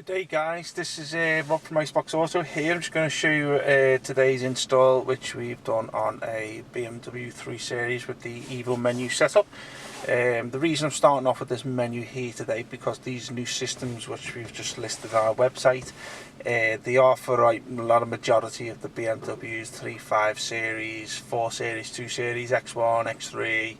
Good day guys, this is Rob from Iceboxauto here. I'm just going to show you today's install, which we've done on a BMW 3 Series with the Evo menu setup. The reason I'm starting off with this menu here today, because these new systems which we've just listed on our website, they are for a lot of majority of the BMWs 3, 5 Series, 4 Series, 2 Series, X1, X3,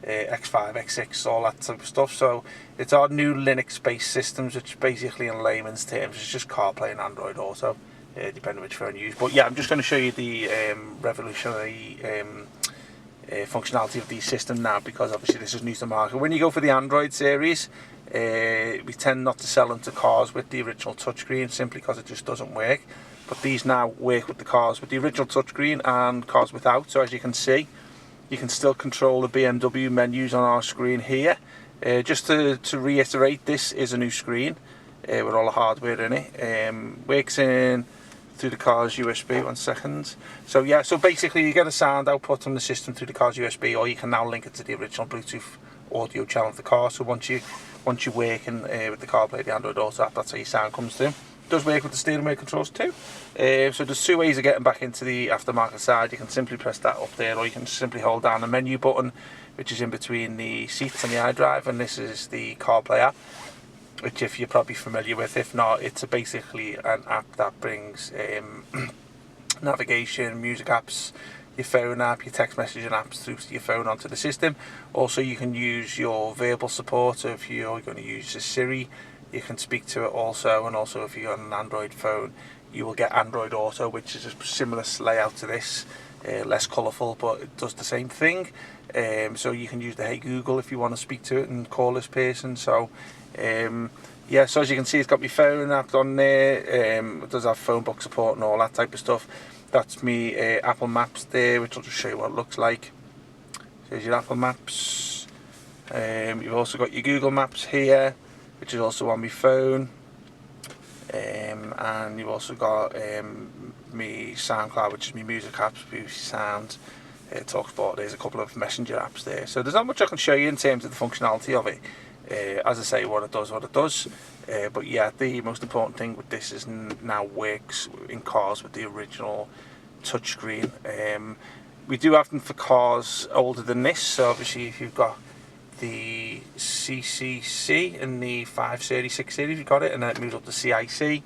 X5, X6, all that type of stuff. So it's our new Linux-based systems, which basically in layman's terms is just CarPlay and Android Auto, depending on which phone you use. But yeah, I'm just going to show you the revolutionary functionality of the system now, because obviously this is new to the market. When you go for the Android series, we tend not to sell them to cars with the original touchscreen, simply because it just doesn't work. But these now work with the cars with the original touchscreen and cars without. So as you can see, you can still control the BMW menus on our screen here. Just to reiterate, this is a new screen with all the hardware in it. Works in through the car's USB. 1 second. So yeah, so basically you get a sound output from the system through the car's USB, or you can now link it to the original Bluetooth audio channel of the car. So once you're working with the CarPlay, the Android Auto app, that's how your sound comes through. It does work with the steering wheel controls too. So there's two ways of getting back into the aftermarket side. You can simply press that up there, or you can simply hold down the menu button, which is in between the seats and the iDrive, and this is the CarPlay app, which if you're probably familiar with. If not, it's basically an app that brings navigation, music apps, your phone app, your text messaging apps through your phone onto the system. Also, you can use your verbal support, so if you're going to use a Siri, you can speak to it also. And also, if you're on an Android phone, you will get Android Auto, which is a similar layout to this, less colourful, but it does the same thing. So you can use the Hey Google if you want to speak to it and call this person. So yeah, so as you can see, it's got my phone app on there. It does have phone book support and all that type of stuff. That's me Apple Maps there, which I'll just show you what it looks like. Here's your Apple Maps. You've also got your Google Maps here, which is also on my phone. And you've also got me SoundCloud, which is my music apps, Boost Sound, TalkSport. There's a couple of messenger apps there. So there's not much I can show you in terms of the functionality of it. As I say, what it does. But yeah, the most important thing with this is now works in cars with the original touchscreen. We do have them for cars older than this. So obviously, if you've got the CCC and the 5 Series, 6 Series, you've got it, and then it moves up to CIC,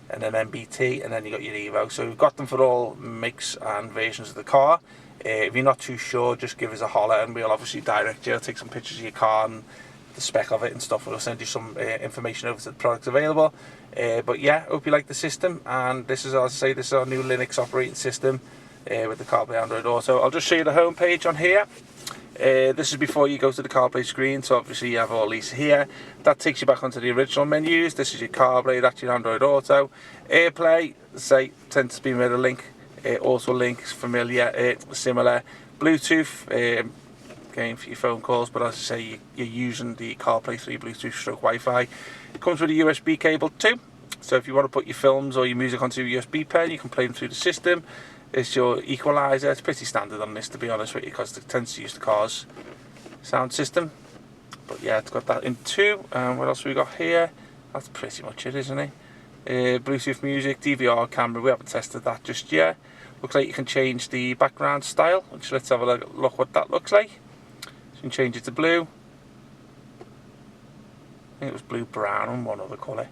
and then MBT, and then you got your Evo. So we've got them for all makes and versions of the car. If you're not too sure, just give us a holler, and we'll obviously direct you. I'll take some pictures of your car and the spec of it and stuff. We'll send you some information over to the products available. But yeah, hope you like the system. And this is, as I say, this is our new Linux operating system with the CarPlay Android Auto. I'll just show you the home page on here. This is before you go to the CarPlay screen, so obviously you have all these here. That takes you back onto the original menus. This is your CarPlay, that's your Android Auto. AirPlay, say, tends to be mirror link. Auto link, familiar, similar. Bluetooth, again for your phone calls, but as I say, you're using the CarPlay 3 Bluetooth stroke Wi-Fi. It comes with a USB cable too, so if you want to put your films or your music onto a USB pen, you can play them through the system. It's your equalizer. It's pretty standard on this, to be honest with you, because it tends to use the car's sound system. But yeah, it's got that in too. What else have we got here? That's pretty much it, isn't it? Bluetooth music, DVR camera. We haven't tested that just yet. Looks like you can change the background style, which let's have a look what that looks like. So you can change it to blue. I think it was blue, brown, and one other colour.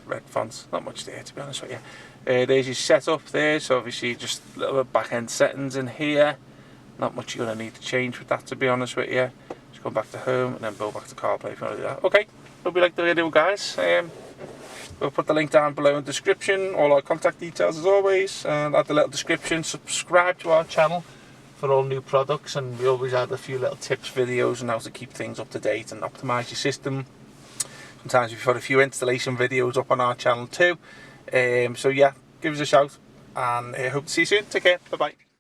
Red fonts. Not much there, to be honest with you. There's your setup there, so obviously just a little bit back end settings in here. Not much you're going to need to change with that, to be honest with you. Just go back to home and then go back to CarPlay if you want to do that. Okay, hope you liked the video, guys. We'll put the link down below in the description, all our contact details as always, and add the little description. Subscribe to our channel for all new products, and we always add a few little tips, videos on how to keep things up to date and optimize your system. Sometimes we've got a few installation videos up on our channel too. So yeah, give us a shout, and hope to see you soon. Take care. Bye bye.